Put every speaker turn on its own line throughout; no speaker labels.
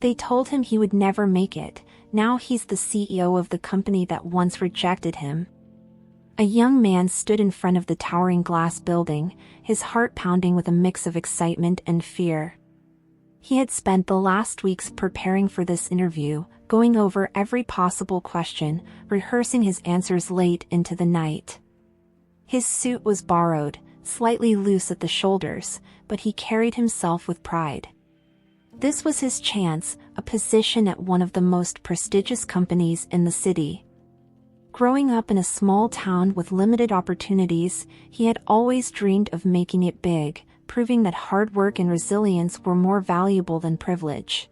They told him he would never make it. Now he's the CEO of the company that once rejected him. A young man stood in front of the towering glass building, his heart pounding with a mix of excitement and fear. He had spent the last weeks preparing for this interview, going over every possible question, rehearsing his answers late into the night. His suit was borrowed, slightly loose at the shoulders, but he carried himself with pride. This was his chance, a position at one of the most prestigious companies in the city. Growing up in a small town with limited opportunities, he had always dreamed of making it big, proving that hard work and resilience were more valuable than privilege.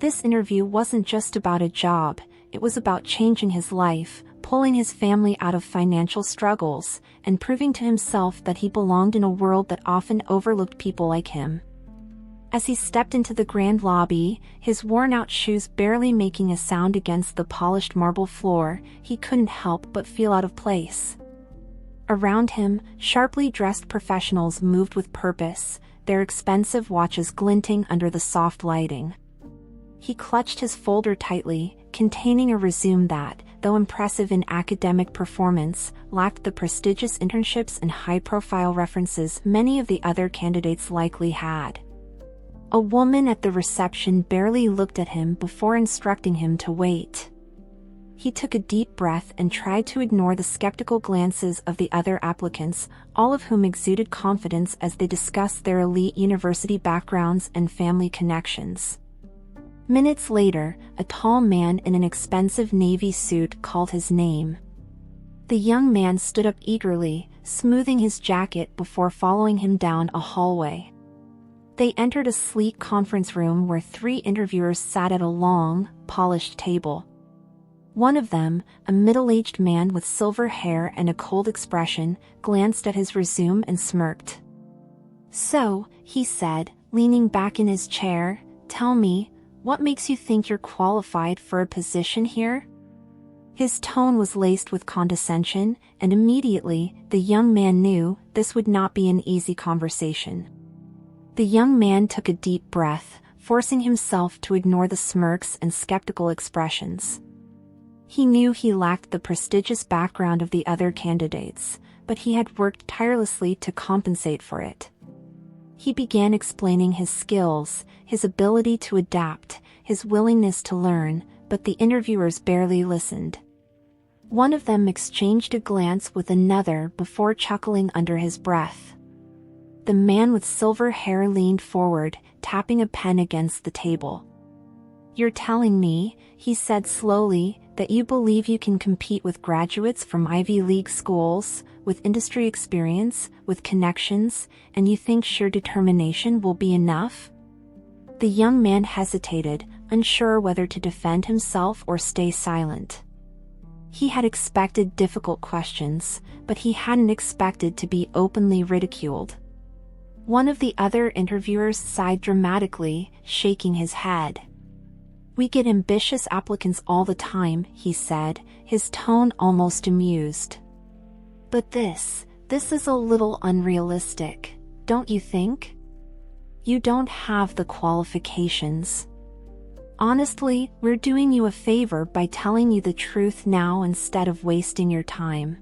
This interview wasn't just about a job, it was about changing his life, pulling his family out of financial struggles, and proving to himself that he belonged in a world that often overlooked people like him. As he stepped into the grand lobby, his worn-out shoes barely making a sound against the polished marble floor, he couldn't help but feel out of place. Around him, sharply dressed professionals moved with purpose, their expensive watches glinting under the soft lighting. He clutched his folder tightly, containing a resume that, though impressive in academic performance, lacked the prestigious internships and high-profile references many of the other candidates likely had. A woman at the reception barely looked at him before instructing him to wait. He took a deep breath and tried to ignore the skeptical glances of the other applicants, all of whom exuded confidence as they discussed their elite university backgrounds and family connections. Minutes later, a tall man in an expensive navy suit called his name. The young man stood up eagerly, smoothing his jacket before following him down a hallway. They entered a sleek conference room where 3 interviewers sat at a long, polished table. One of them, a middle-aged man with silver hair and a cold expression, glanced at his resume and smirked. "So," he said, leaning back in his chair, "tell me, what makes you think you're qualified for a position here?" His tone was laced with condescension, and immediately, the young man knew this would not be an easy conversation. The young man took a deep breath, forcing himself to ignore the smirks and skeptical expressions. He knew he lacked the prestigious background of the other candidates, but he had worked tirelessly to compensate for it. He began explaining his skills, his ability to adapt, his willingness to learn, but the interviewers barely listened. One of them exchanged a glance with another before chuckling under his breath. The man with silver hair leaned forward, tapping a pen against the table. "You're telling me," he said slowly, "that you believe you can compete with graduates from Ivy League schools, with industry experience, with connections, and you think sheer determination will be enough?" The young man hesitated, unsure whether to defend himself or stay silent. He had expected difficult questions, but he hadn't expected to be openly ridiculed. One of the other interviewers sighed dramatically, shaking his head. "We get ambitious applicants all the time," he said, his tone almost amused. "But this is a little unrealistic, don't you think? You don't have the qualifications. Honestly, we're doing you a favor by telling you the truth now instead of wasting your time."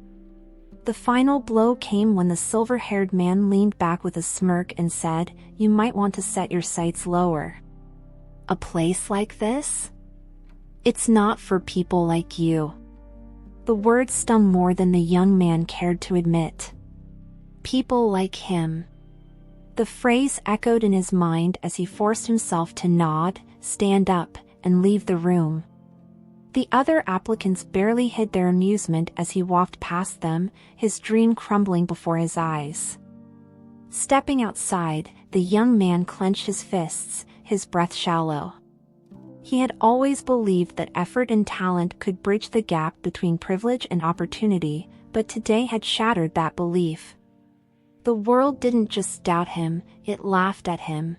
The final blow came when the silver-haired man leaned back with a smirk and said, "You might want to set your sights lower. A place like this? It's not for people like you." The words stung more than the young man cared to admit. People like him. The phrase echoed in his mind as he forced himself to nod, stand up, and leave the room. The other applicants barely hid their amusement as he walked past them, his dream crumbling before his eyes. Stepping outside, the young man clenched his fists, his breath shallow. He had always believed that effort and talent could bridge the gap between privilege and opportunity, but today had shattered that belief. The world didn't just doubt him, it laughed at him.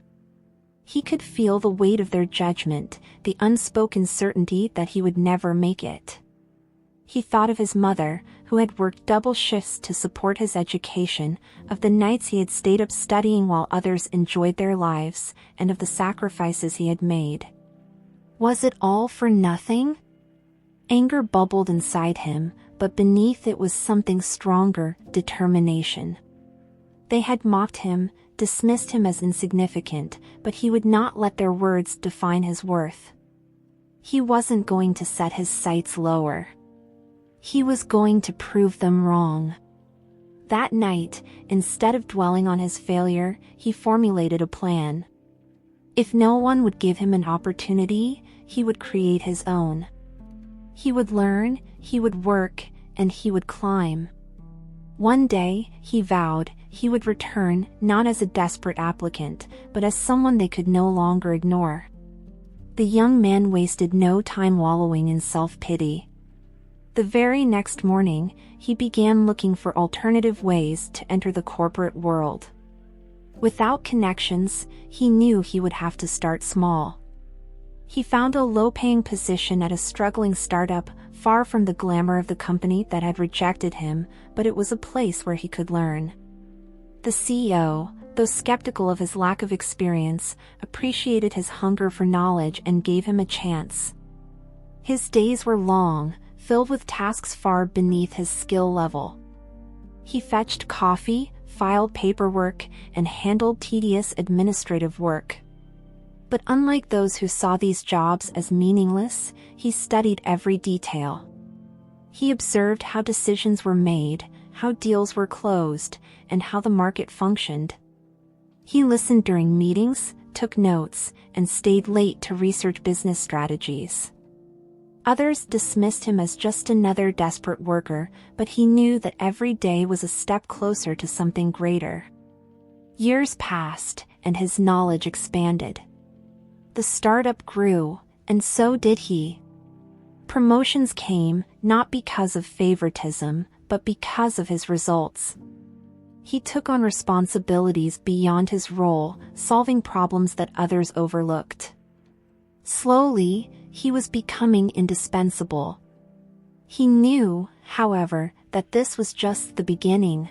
He could feel the weight of their judgment, the unspoken certainty that he would never make it. He thought of his mother, who had worked double shifts to support his education, of the nights he had stayed up studying while others enjoyed their lives, and of the sacrifices he had made. Was it all for nothing? Anger bubbled inside him, but beneath it was something stronger, determination. They had mocked him, dismissed him as insignificant, but he would not let their words define his worth. He wasn't going to set his sights lower. He was going to prove them wrong. That night, instead of dwelling on his failure, he formulated a plan. If no one would give him an opportunity, he would create his own. He would learn, he would work, and he would climb. One day, he vowed, he would return not as a desperate applicant, but as someone they could no longer ignore. The young man wasted no time wallowing in self-pity. The very next morning, he began looking for alternative ways to enter the corporate world. Without connections, he knew he would have to start small. He found a low-paying position at a struggling startup, far from the glamour of the company that had rejected him, but it was a place where he could learn. The CEO, though skeptical of his lack of experience, appreciated his hunger for knowledge and gave him a chance. His days were long, filled with tasks far beneath his skill level. He fetched coffee, filed paperwork, and handled tedious administrative work. But unlike those who saw these jobs as meaningless, he studied every detail. He observed how decisions were made, how deals were closed, and how the market functioned. He listened during meetings, took notes, and stayed late to research business strategies. Others dismissed him as just another desperate worker, but he knew that every day was a step closer to something greater. Years passed, and his knowledge expanded. The startup grew, and so did he. Promotions came, not because of favoritism, but because of his results. He took on responsibilities beyond his role, solving problems that others overlooked. Slowly, he was becoming indispensable. He knew, however, that this was just the beginning.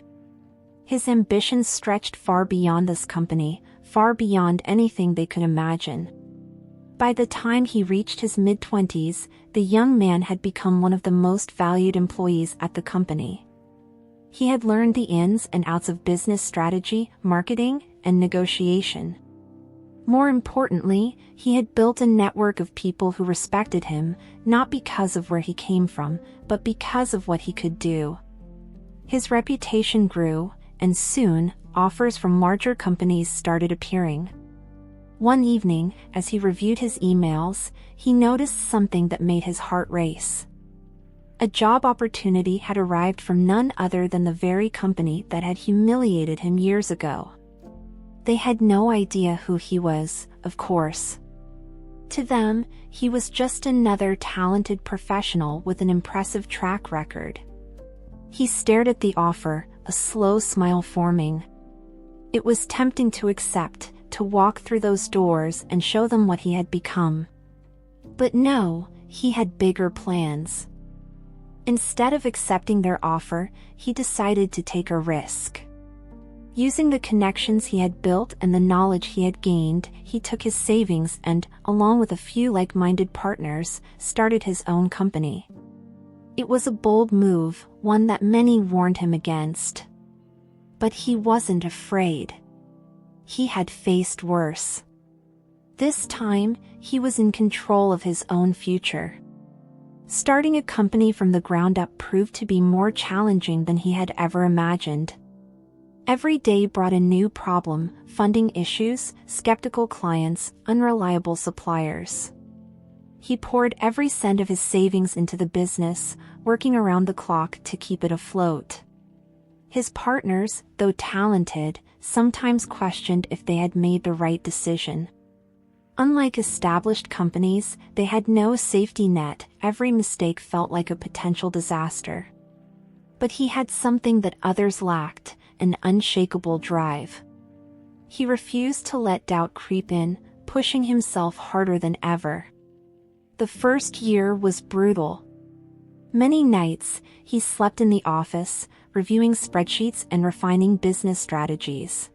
His ambitions stretched far beyond this company, far beyond anything they could imagine. By the time he reached his mid-20s, the young man had become one of the most valued employees at the company. He had learned the ins and outs of business strategy, marketing, and negotiation. More importantly, he had built a network of people who respected him, not because of where he came from, but because of what he could do. His reputation grew, and soon, offers from larger companies started appearing. One evening, as he reviewed his emails, he noticed something that made his heart race. A job opportunity had arrived from none other than the very company that had humiliated him years ago. They had no idea who he was, of course. To them, he was just another talented professional with an impressive track record. He stared at the offer, a slow smile forming. It was tempting to accept, to walk through those doors and show them what he had become. But no, he had bigger plans. Instead of accepting their offer, he decided to take a risk. Using the connections he had built and the knowledge he had gained, he took his savings and, along with a few like-minded partners, started his own company. It was a bold move, one that many warned him against. But he wasn't afraid. He had faced worse. This time, he was in control of his own future. Starting a company from the ground up proved to be more challenging than he had ever imagined. Every day brought a new problem, funding issues, skeptical clients, unreliable suppliers. He poured every cent of his savings into the business, working around the clock to keep it afloat. His partners, though talented, sometimes questioned if they had made the right decision. Unlike established companies, they had no safety net. Every mistake felt like a potential disaster. But he had something that others lacked, an unshakable drive. He refused to let doubt creep in, pushing himself harder than ever. The first year was brutal. Many nights, he slept in the office, reviewing spreadsheets and refining business strategies.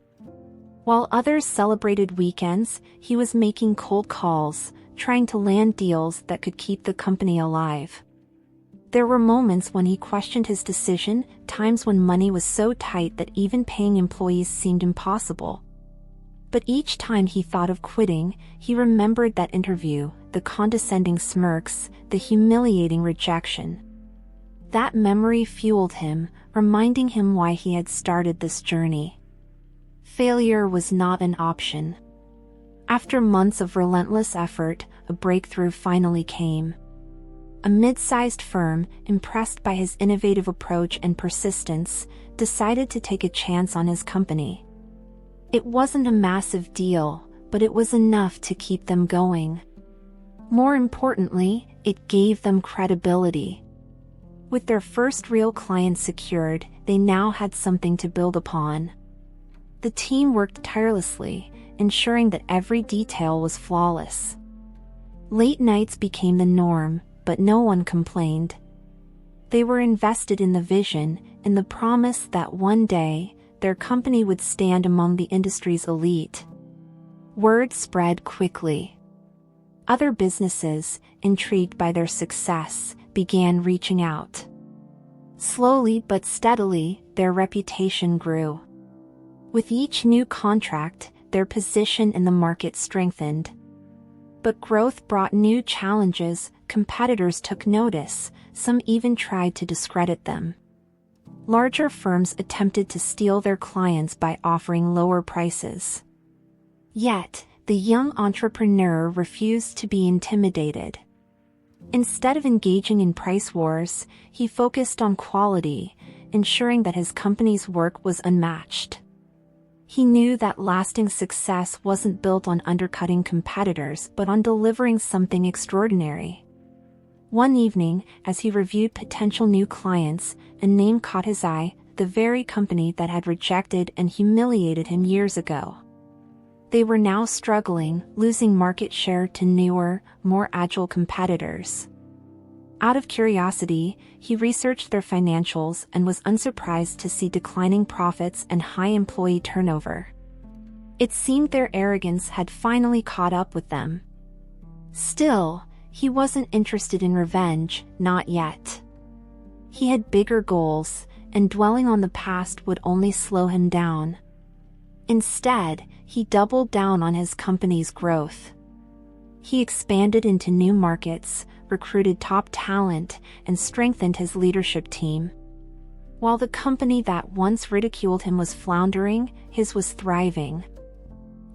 While others celebrated weekends, he was making cold calls, trying to land deals that could keep the company alive. There were moments when he questioned his decision, times when money was so tight that even paying employees seemed impossible. But each time he thought of quitting, he remembered that interview, the condescending smirks, the humiliating rejection. That memory fueled him, reminding him why he had started this journey. Failure was not an option. After months of relentless effort, a breakthrough finally came. A mid-sized firm, impressed by his innovative approach and persistence, decided to take a chance on his company. It wasn't a massive deal, but it was enough to keep them going. More importantly, it gave them credibility. With their first real client secured, they now had something to build upon. The team worked tirelessly, ensuring that every detail was flawless. Late nights became the norm, but no one complained. They were invested in the vision, in the promise that one day, their company would stand among the industry's elite. Word spread quickly. Other businesses, intrigued by their success, began reaching out. Slowly but steadily, their reputation grew. With each new contract, their position in the market strengthened. But growth brought new challenges. Competitors took notice, some even tried to discredit them. Larger firms attempted to steal their clients by offering lower prices. Yet, the young entrepreneur refused to be intimidated. Instead of engaging in price wars, he focused on quality, ensuring that his company's work was unmatched. He knew that lasting success wasn't built on undercutting competitors but on delivering something extraordinary. One evening, as he reviewed potential new clients, a name caught his eye, the very company that had rejected and humiliated him years ago. They were now struggling, losing market share to newer, more agile competitors. Out of curiosity, he researched their financials and was unsurprised to see declining profits and high employee turnover. It seemed their arrogance had finally caught up with them. Still, he wasn't interested in revenge, not yet. He had bigger goals, and dwelling on the past would only slow him down. Instead, he doubled down on his company's growth. He expanded into new markets, recruited top talent, and strengthened his leadership team. While the company that once ridiculed him was floundering, his was thriving.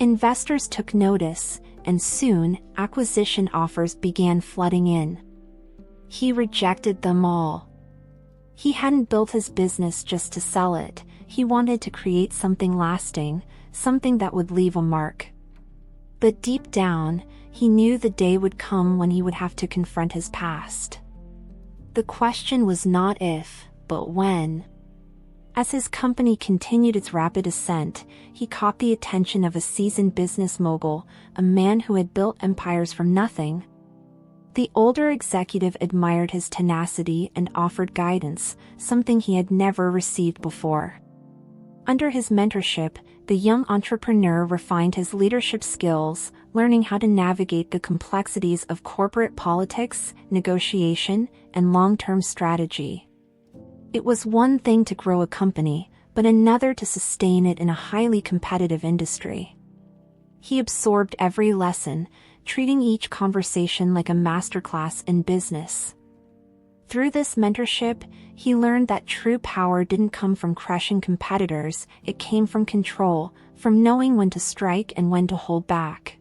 Investors took notice, and soon, acquisition offers began flooding in. He rejected them all. He hadn't built his business just to sell it, he wanted to create something lasting, something that would leave a mark. But deep down, he knew the day would come when he would have to confront his past. The question was not if, but when. As his company continued its rapid ascent, he caught the attention of a seasoned business mogul, a man who had built empires from nothing. The older executive admired his tenacity and offered guidance, something he had never received before. Under his mentorship, the young entrepreneur refined his leadership skills, learning how to navigate the complexities of corporate politics, negotiation, and long-term strategy. It was one thing to grow a company, but another to sustain it in a highly competitive industry. He absorbed every lesson, treating each conversation like a masterclass in business. Through this mentorship, he learned that true power didn't come from crushing competitors, it came from control, from knowing when to strike and when to hold back.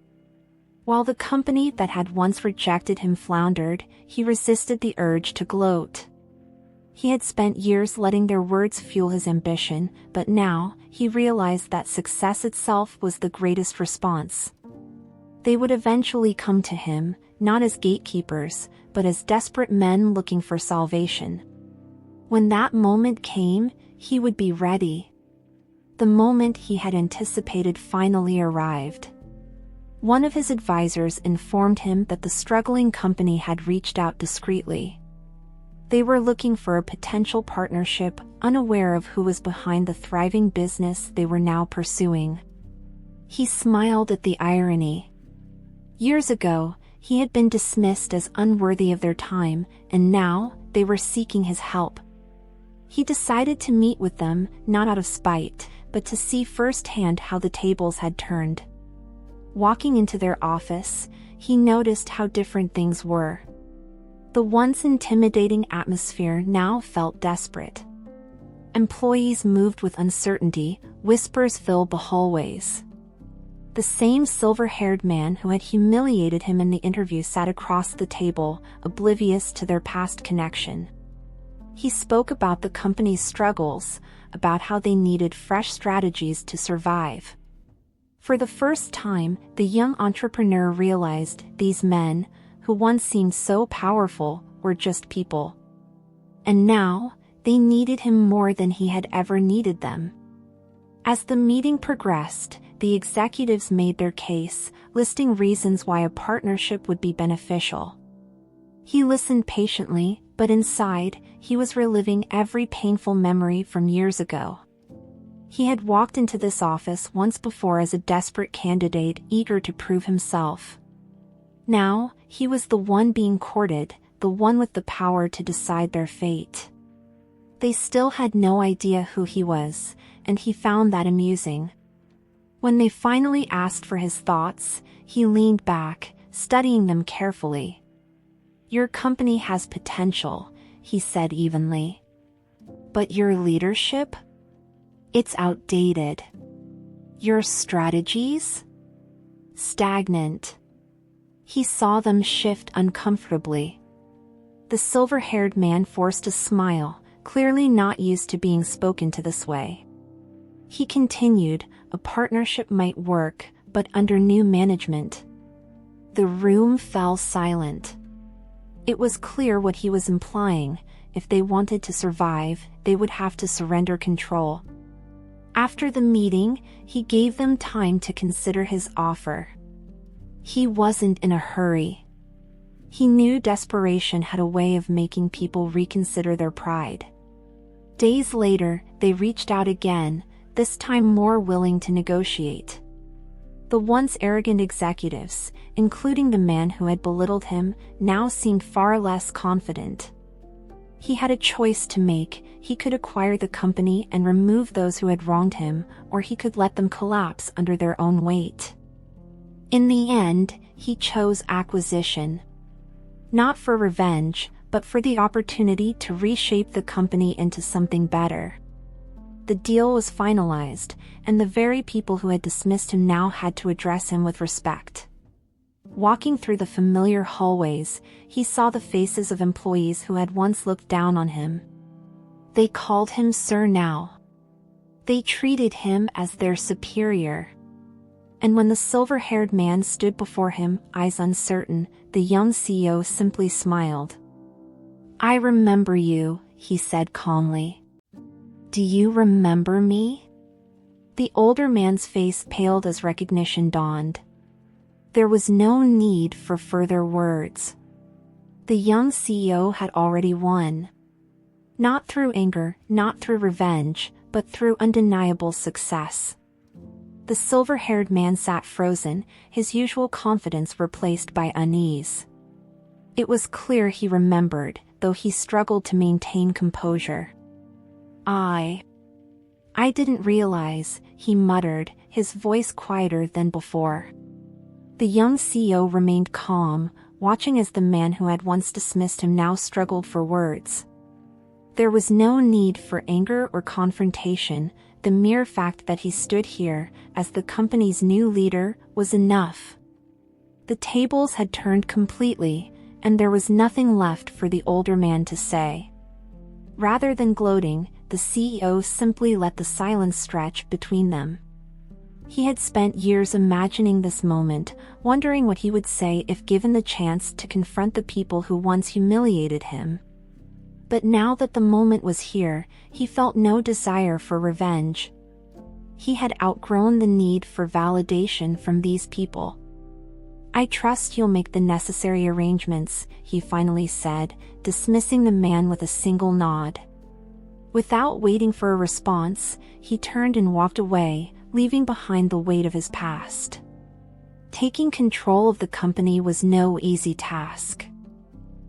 While the company that had once rejected him floundered, he resisted the urge to gloat. He had spent years letting their words fuel his ambition, but now, he realized that success itself was the greatest response. They would eventually come to him, not as gatekeepers, but as desperate men looking for salvation. When that moment came, he would be ready. The moment he had anticipated finally arrived. One of his advisors informed him that the struggling company had reached out discreetly. They were looking for a potential partnership, unaware of who was behind the thriving business they were now pursuing. He smiled at the irony. Years ago, He had been dismissed as unworthy of their time, and now they were seeking his help. He decided to meet with them, not out of spite, but to see firsthand how the tables had turned. Walking into their office, he noticed how different things were. The once intimidating atmosphere now felt desperate. Employees moved with uncertainty, whispers filled the hallways. The same silver-haired man who had humiliated him in the interview sat across the table, oblivious to their past connection. He spoke about the company's struggles, about how they needed fresh strategies to survive. For the first time, the young entrepreneur realized these men, who once seemed so powerful, were just people. And now, they needed him more than he had ever needed them. As the meeting progressed, the executives made their case, listing reasons why a partnership would be beneficial. He listened patiently, but inside, he was reliving every painful memory from years ago. He had walked into this office once before as a desperate candidate eager to prove himself. Now, he was the one being courted, the one with the power to decide their fate. They still had no idea who he was, and he found that amusing. When they finally asked for his thoughts, he leaned back, studying them carefully. "Your company has potential," he said evenly. "But your leadership? It's outdated. Your strategies? Stagnant." He saw them shift uncomfortably. The silver-haired man forced a smile, clearly not used to being spoken to this way. He continued, "A partnership might work, but under new management." The room fell silent. It was clear what he was implying: if they wanted to survive, they would have to surrender control. After the meeting, he gave them time to consider his offer. He wasn't in a hurry. He knew desperation had a way of making people reconsider their pride. Days later, they reached out again, this time more willing to negotiate. The once arrogant executives, including the man who had belittled him, now seemed far less confident. He had a choice to make: he could acquire the company and remove those who had wronged him, or he could let them collapse under their own weight. In the end, he chose acquisition. Not for revenge, but for the opportunity to reshape the company into something better. The deal was finalized, and the very people who had dismissed him now had to address him with respect. Walking through the familiar hallways, he saw the faces of employees who had once looked down on him. They called him Sir now. They treated him as their superior. And when the silver-haired man stood before him, eyes uncertain, the young CEO simply smiled. "I remember you," he said calmly. "Do you remember me?" The older man's face paled as recognition dawned. There was no need for further words. The young CEO had already won. Not through anger, not through revenge, but through undeniable success. The silver-haired man sat frozen, his usual confidence replaced by unease. It was clear he remembered, though he struggled to maintain composure. I didn't realize," he muttered, his voice quieter than before. The young CEO remained calm, watching as the man who had once dismissed him now struggled for words. There was no need for anger or confrontation. The mere fact that he stood here, as the company's new leader, was enough. The tables had turned completely, and there was nothing left for the older man to say. Rather than gloating, the CEO simply let the silence stretch between them. He had spent years imagining this moment, wondering what he would say if given the chance to confront the people who once humiliated him. But now that the moment was here, he felt no desire for revenge. He had outgrown the need for validation from these people. "I trust you'll make the necessary arrangements," he finally said, dismissing the man with a single nod. Without waiting for a response, he turned and walked away, leaving behind the weight of his past. Taking control of the company was no easy task.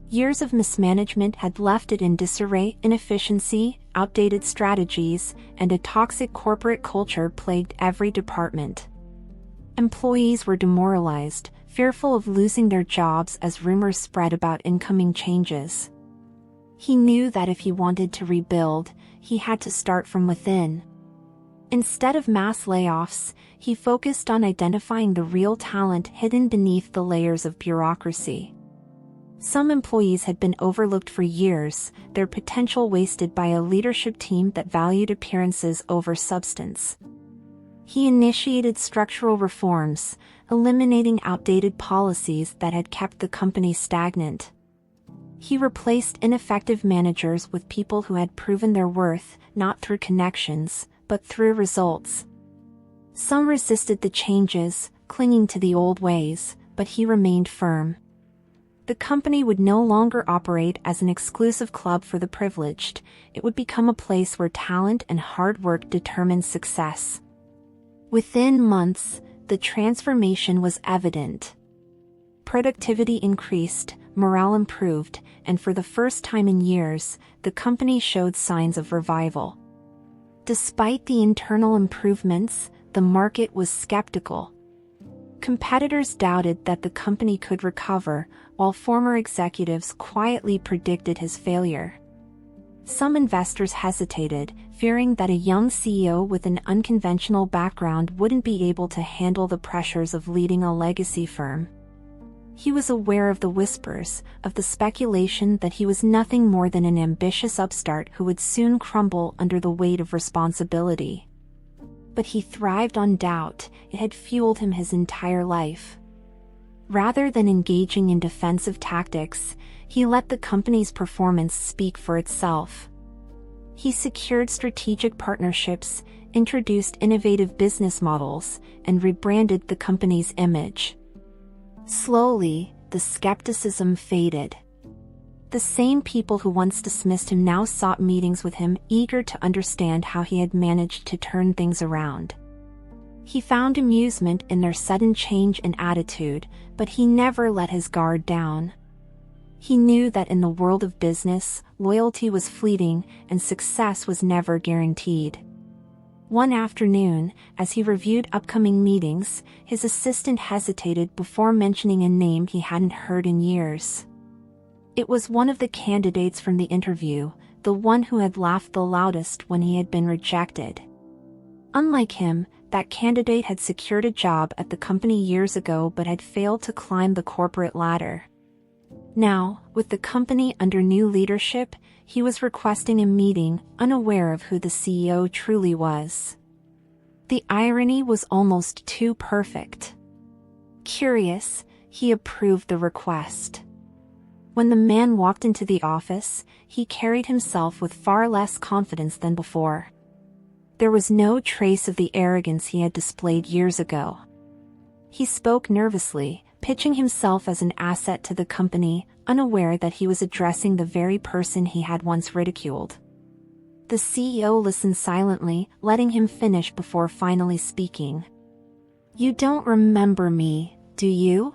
Years of mismanagement had left it in disarray. Inefficiency, outdated strategies, and a toxic corporate culture plagued every department. Employees were demoralized, fearful of losing their jobs as rumors spread about incoming changes. He knew that if he wanted to rebuild, he had to start from within. Instead of mass layoffs, he focused on identifying the real talent hidden beneath the layers of bureaucracy. Some employees had been overlooked for years, their potential wasted by a leadership team that valued appearances over substance. He initiated structural reforms, eliminating outdated policies that had kept the company stagnant. He replaced ineffective managers with people who had proven their worth, not through connections, but through results. Some resisted the changes, clinging to the old ways, but he remained firm. The company would no longer operate as an exclusive club for the privileged. It would become a place where talent and hard work determined success. Within months, the transformation was evident. Productivity increased, morale improved, and for the first time in years, the company showed signs of revival. Despite the internal improvements, the market was skeptical. Competitors doubted that the company could recover, while former executives quietly predicted his failure. Some investors hesitated, fearing that a young CEO with an unconventional background wouldn't be able to handle the pressures of leading a legacy firm. He was aware of the whispers, of the speculation that he was nothing more than an ambitious upstart who would soon crumble under the weight of responsibility. But he thrived on doubt. It had fueled him his entire life. Rather than engaging in defensive tactics, he let the company's performance speak for itself. He secured strategic partnerships, introduced innovative business models, and rebranded the company's image. Slowly, the skepticism faded. The same people who once dismissed him now sought meetings with him, eager to understand how he had managed to turn things around. He found amusement in their sudden change in attitude, but he never let his guard down. He knew that in the world of business, loyalty was fleeting and success was never guaranteed. One afternoon, as he reviewed upcoming meetings, his assistant hesitated before mentioning a name he hadn't heard in years. It was one of the candidates from the interview, the one who had laughed the loudest when he had been rejected. Unlike him, that candidate had secured a job at the company years ago but had failed to climb the corporate ladder. Now, with the company under new leadership, he was requesting a meeting, unaware of who the CEO truly was. The irony was almost too perfect. Curious, he approved the request. When the man walked into the office, he carried himself with far less confidence than before. There was no trace of the arrogance he had displayed years ago. He spoke nervously, pitching himself as an asset to the company, unaware that he was addressing the very person he had once ridiculed. The CEO listened silently, letting him finish before finally speaking. "You don't remember me, do you?"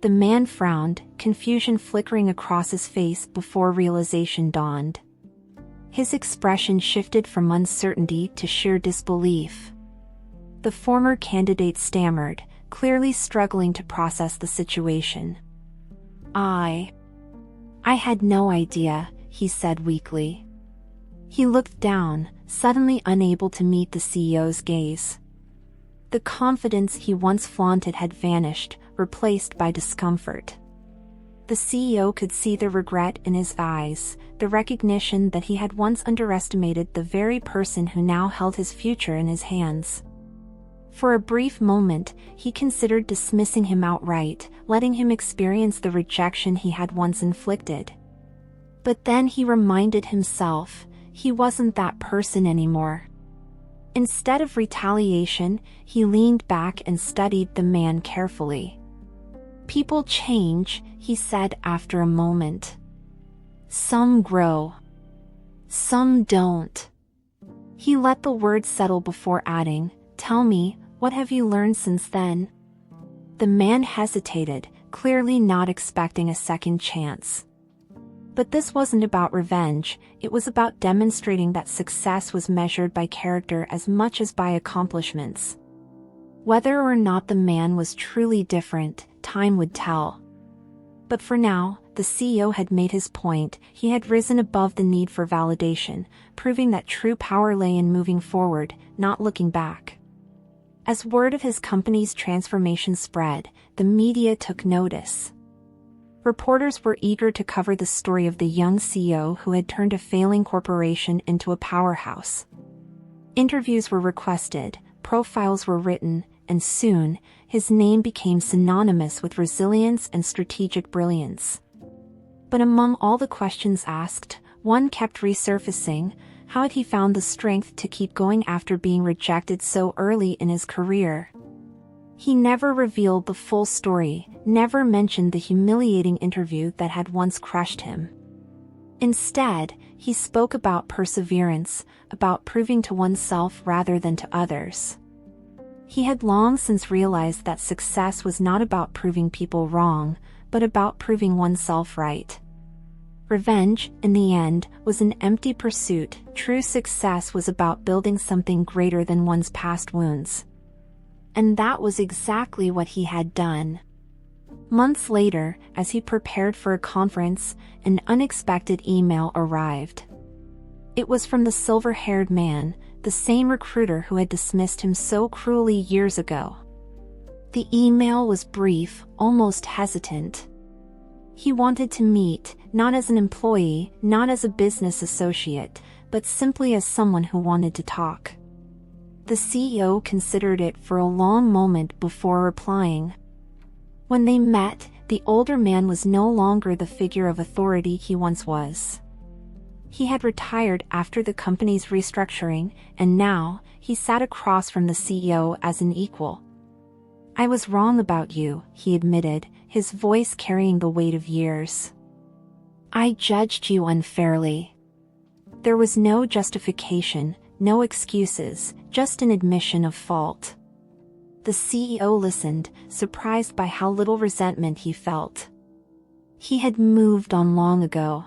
The man frowned, confusion flickering across his face before realization dawned. His expression shifted from uncertainty to sheer disbelief. The former candidate stammered, clearly struggling to process the situation. I had no idea," he said weakly. He looked down, suddenly unable to meet the CEO's gaze. The confidence he once flaunted had vanished, replaced by discomfort. The CEO could see the regret in his eyes, the recognition that he had once underestimated the very person who now held his future in his hands. For a brief moment, he considered dismissing him outright, letting him experience the rejection he had once inflicted. But then he reminded himself, he wasn't that person anymore. Instead of retaliation, he leaned back and studied the man carefully. "People change," he said after a moment. "Some grow. Some don't." He let the words settle before adding, "Tell me, what have you learned since then?" The man hesitated, clearly not expecting a second chance. But this wasn't about revenge, it was about demonstrating that success was measured by character as much as by accomplishments. Whether or not the man was truly different, time would tell. But for now, the CEO had made his point. He had risen above the need for validation, proving that true power lay in moving forward, not looking back. As word of his company's transformation spread, the media took notice. Reporters were eager to cover the story of the young CEO who had turned a failing corporation into a powerhouse. Interviews were requested, profiles were written, and soon, his name became synonymous with resilience and strategic brilliance. But among all the questions asked, one kept resurfacing: how had he found the strength to keep going after being rejected so early in his career? He never revealed the full story, never mentioned the humiliating interview that had once crushed him. Instead, he spoke about perseverance, about proving to oneself rather than to others. He had long since realized that success was not about proving people wrong, but about proving oneself right. Revenge, in the end, was an empty pursuit. True success was about building something greater than one's past wounds. And that was exactly what he had done. Months later, as he prepared for a conference, an unexpected email arrived. It was from the silver-haired man, the same recruiter who had dismissed him so cruelly years ago. The email was brief, almost hesitant. He wanted to meet, not as an employee, not as a business associate, but simply as someone who wanted to talk. The CEO considered it for a long moment before replying. When they met, the older man was no longer the figure of authority he once was. He had retired after the company's restructuring, and now, he sat across from the CEO as an equal. "I was wrong about you," he admitted, his voice carrying the weight of years. "I judged you unfairly." There was no justification, no excuses, just an admission of fault. The CEO listened, surprised by how little resentment he felt. He had moved on long ago.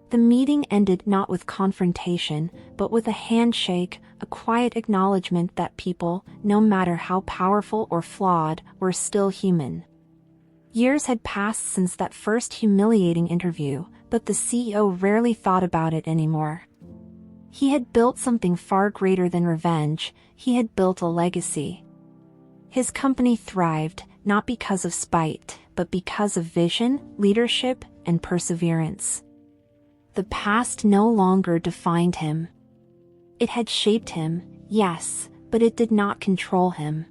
The meeting ended not with confrontation, but with a handshake, a quiet acknowledgement that people, no matter how powerful or flawed, were still human. Years had passed since that first humiliating interview, but the CEO rarely thought about it anymore. He had built something far greater than revenge. He had built a legacy. His company thrived, not because of spite, but because of vision, leadership, and perseverance. The past no longer defined him. It had shaped him, yes, but it did not control him.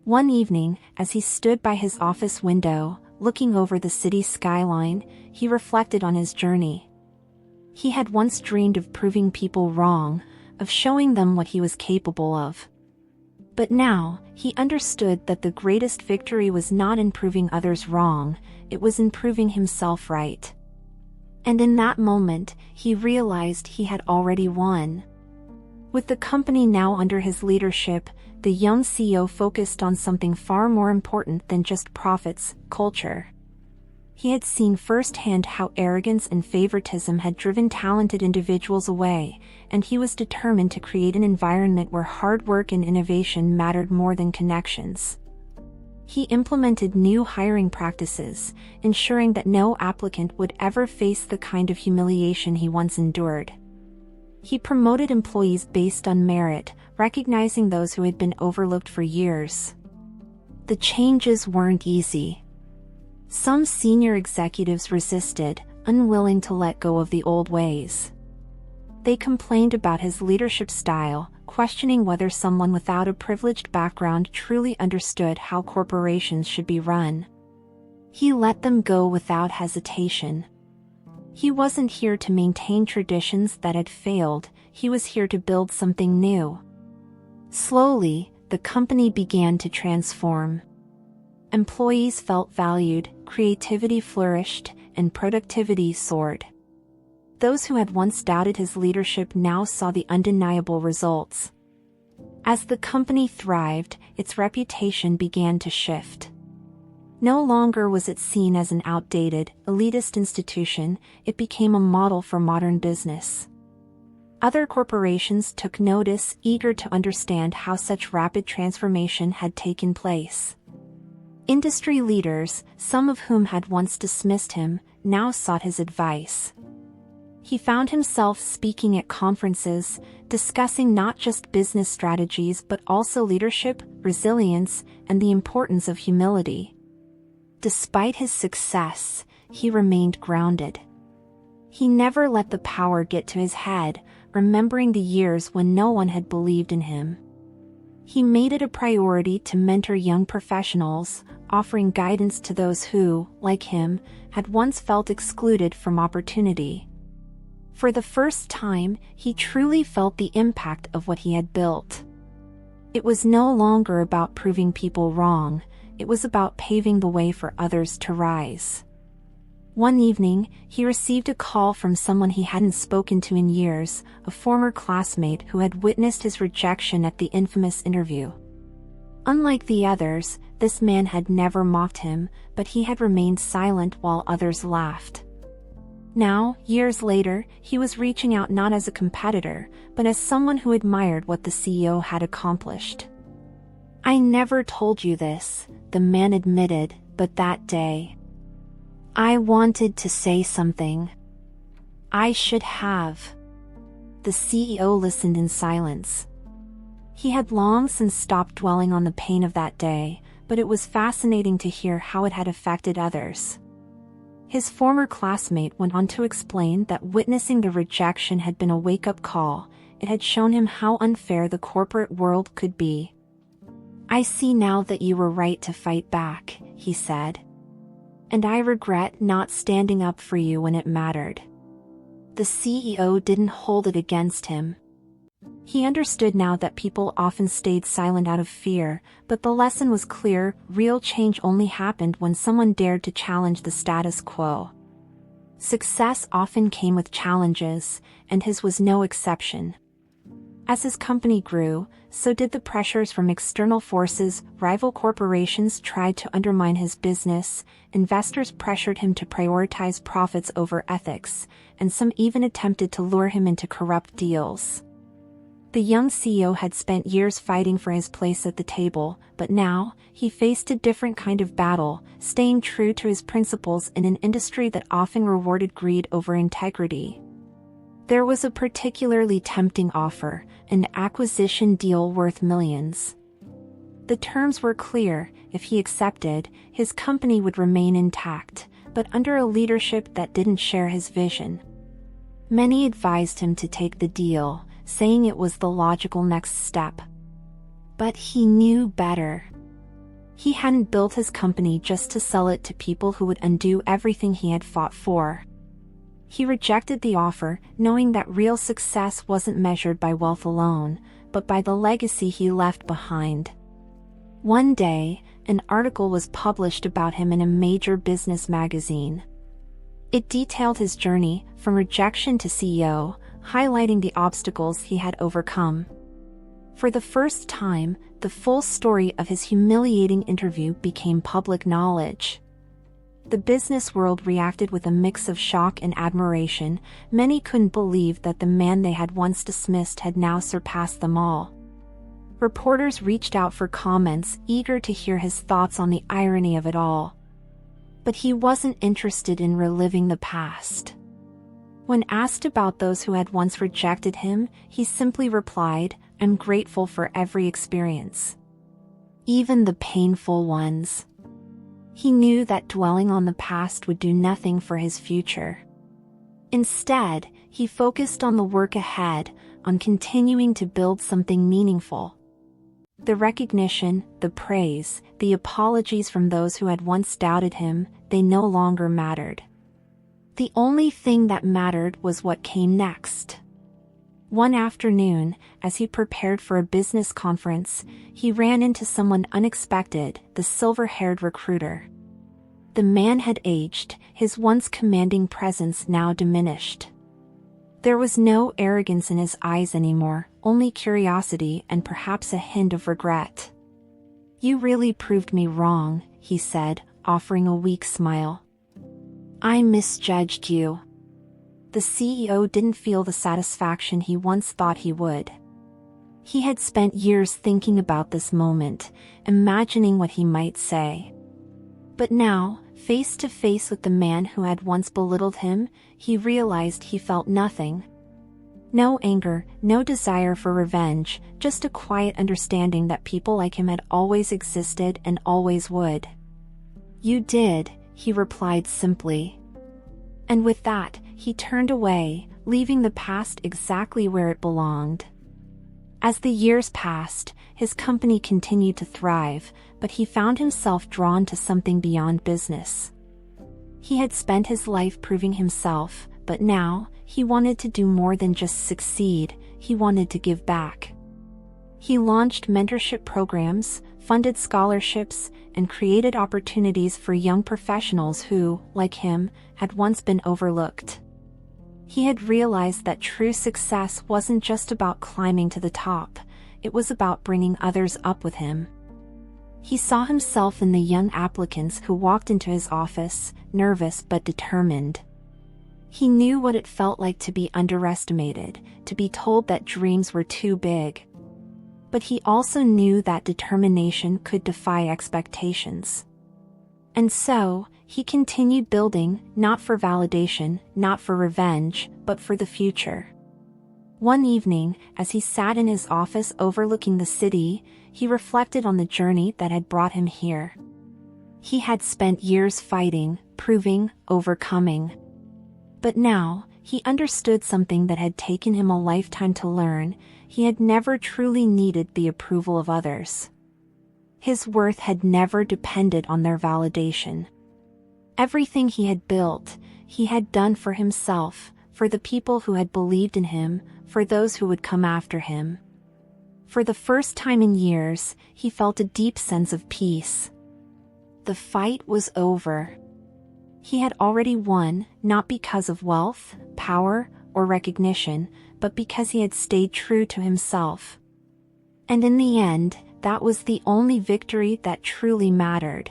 One evening, as he stood by his office window, looking over the city skyline, he reflected on his journey. He had once dreamed of proving people wrong, of showing them what he was capable of. But now, he understood that the greatest victory was not in proving others wrong, it was in proving himself right. And in that moment, he realized he had already won. With the company now under his leadership, the young CEO focused on something far more important than just profits: culture. He had seen firsthand how arrogance and favoritism had driven talented individuals away, and he was determined to create an environment where hard work and innovation mattered more than connections. He implemented new hiring practices, ensuring that no applicant would ever face the kind of humiliation he once endured. He promoted employees based on merit, recognizing those who had been overlooked for years. The changes weren't easy. Some senior executives resisted, unwilling to let go of the old ways. They complained about his leadership style, questioning whether someone without a privileged background truly understood how corporations should be run. He let them go without hesitation. He wasn't here to maintain traditions that had failed, he was here to build something new. Slowly, the company began to transform. Employees felt valued, creativity flourished, and productivity soared. Those who had once doubted his leadership now saw the undeniable results. As the company thrived, its reputation began to shift. No longer was it seen as an outdated, elitist institution, it became a model for modern business. Other corporations took notice, eager to understand how such rapid transformation had taken place. Industry leaders, some of whom had once dismissed him, now sought his advice. He found himself speaking at conferences, discussing not just business strategies but also leadership, resilience, and the importance of humility. Despite his success, he remained grounded. He never let the power get to his head, remembering the years when no one had believed in him. He made it a priority to mentor young professionals, offering guidance to those who, like him, had once felt excluded from opportunity. For the first time, he truly felt the impact of what he had built. It was no longer about proving people wrong, it was about paving the way for others to rise. One evening, he received a call from someone he hadn't spoken to in years, a former classmate who had witnessed his rejection at the infamous interview. Unlike the others, this man had never mocked him, but he had remained silent while others laughed. Now, years later, he was reaching out not as a competitor, but as someone who admired what the CEO had accomplished. "I never told you this," the man admitted, "but that day, I wanted to say something. I should have." The CEO listened in silence. He had long since stopped dwelling on the pain of that day, but it was fascinating to hear how it had affected others. His former classmate went on to explain that witnessing the rejection had been a wake-up call. It had shown him how unfair the corporate world could be. "I see now that you were right to fight back," he said. "And I regret not standing up for you when it mattered." The CEO didn't hold it against him. He understood now that people often stayed silent out of fear, but the lesson was clear: real change only happened when someone dared to challenge the status quo. Success often came with challenges, and his was no exception. As his company grew, so did the pressures from external forces. Rival corporations tried to undermine his business, investors pressured him to prioritize profits over ethics, and some even attempted to lure him into corrupt deals. The young CEO had spent years fighting for his place at the table, but now, he faced a different kind of battle, staying true to his principles in an industry that often rewarded greed over integrity. There was a particularly tempting offer, an acquisition deal worth millions. The terms were clear: if he accepted, his company would remain intact, but under a leadership that didn't share his vision. Many advised him to take the deal, saying it was the logical next step. But he knew better. He hadn't built his company just to sell it to people who would undo everything he had fought for. He rejected the offer, knowing that real success wasn't measured by wealth alone, but by the legacy he left behind. One day, an article was published about him in a major business magazine. It detailed his journey, from rejection to CEO, highlighting the obstacles he had overcome. For the first time, the full story of his humiliating interview became public knowledge. The business world reacted with a mix of shock and admiration. Many couldn't believe that the man they had once dismissed had now surpassed them all. Reporters reached out for comments, eager to hear his thoughts on the irony of it all. But he wasn't interested in reliving the past. When asked about those who had once rejected him, he simply replied, "I'm grateful for every experience. Even the painful ones." He knew that dwelling on the past would do nothing for his future. Instead, he focused on the work ahead, on continuing to build something meaningful. The recognition, the praise, the apologies from those who had once doubted him, they no longer mattered. The only thing that mattered was what came next. One afternoon, as he prepared for a business conference, he ran into someone unexpected, the silver-haired recruiter. The man had aged, his once commanding presence now diminished. There was no arrogance in his eyes anymore, only curiosity and perhaps a hint of regret. "You really proved me wrong," he said, offering a weak smile. "I misjudged you." The CEO didn't feel the satisfaction he once thought he would. He had spent years thinking about this moment, imagining what he might say. But now, face to face with the man who had once belittled him, he realized he felt nothing. No anger, no desire for revenge, just a quiet understanding that people like him had always existed and always would. "You did," he replied simply. And with that, he turned away, leaving the past exactly where it belonged. As the years passed, his company continued to thrive, but he found himself drawn to something beyond business. He had spent his life proving himself, but now, he wanted to do more than just succeed, he wanted to give back. He launched mentorship programs, funded scholarships, and created opportunities for young professionals who, like him, had once been overlooked. He had realized that true success wasn't just about climbing to the top, it was about bringing others up with him. He saw himself in the young applicants who walked into his office, nervous but determined. He knew what it felt like to be underestimated, to be told that dreams were too big. But he also knew that determination could defy expectations. And so, he continued building, not for validation, not for revenge, but for the future. One evening, as he sat in his office overlooking the city, he reflected on the journey that had brought him here. He had spent years fighting, proving, overcoming. But now, he understood something that had taken him a lifetime to learn: he had never truly needed the approval of others. His worth had never depended on their validation. Everything he had built, he had done for himself, for the people who had believed in him, for those who would come after him. For the first time in years, he felt a deep sense of peace. The fight was over. He had already won, not because of wealth, power, or recognition, but because he had stayed true to himself. And in the end, that was the only victory that truly mattered.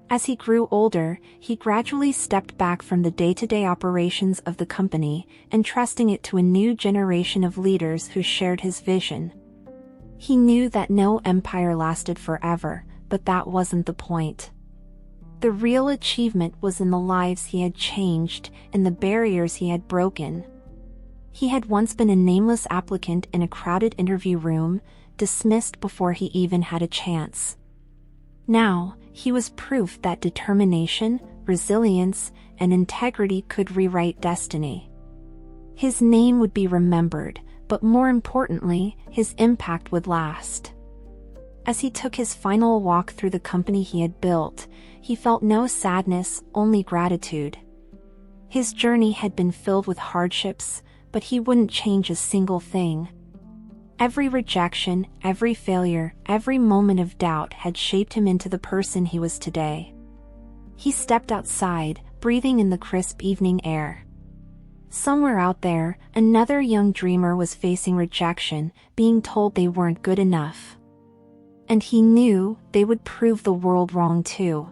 As he grew older, he gradually stepped back from the day-to-day operations of the company, entrusting it to a new generation of leaders who shared his vision. He knew that no empire lasted forever, but that wasn't the point. The real achievement was in the lives he had changed, in the barriers he had broken. He had once been a nameless applicant in a crowded interview room, dismissed before he even had a chance. Now, he was proof that determination, resilience, and integrity could rewrite destiny. His name would be remembered, but more importantly, his impact would last. As he took his final walk through the company he had built, he felt no sadness, only gratitude. His journey had been filled with hardships, but he wouldn't change a single thing. Every rejection, every failure, every moment of doubt had shaped him into the person he was today. He stepped outside, breathing in the crisp evening air. Somewhere out there, another young dreamer was facing rejection, being told they weren't good enough. And he knew they would prove the world wrong too.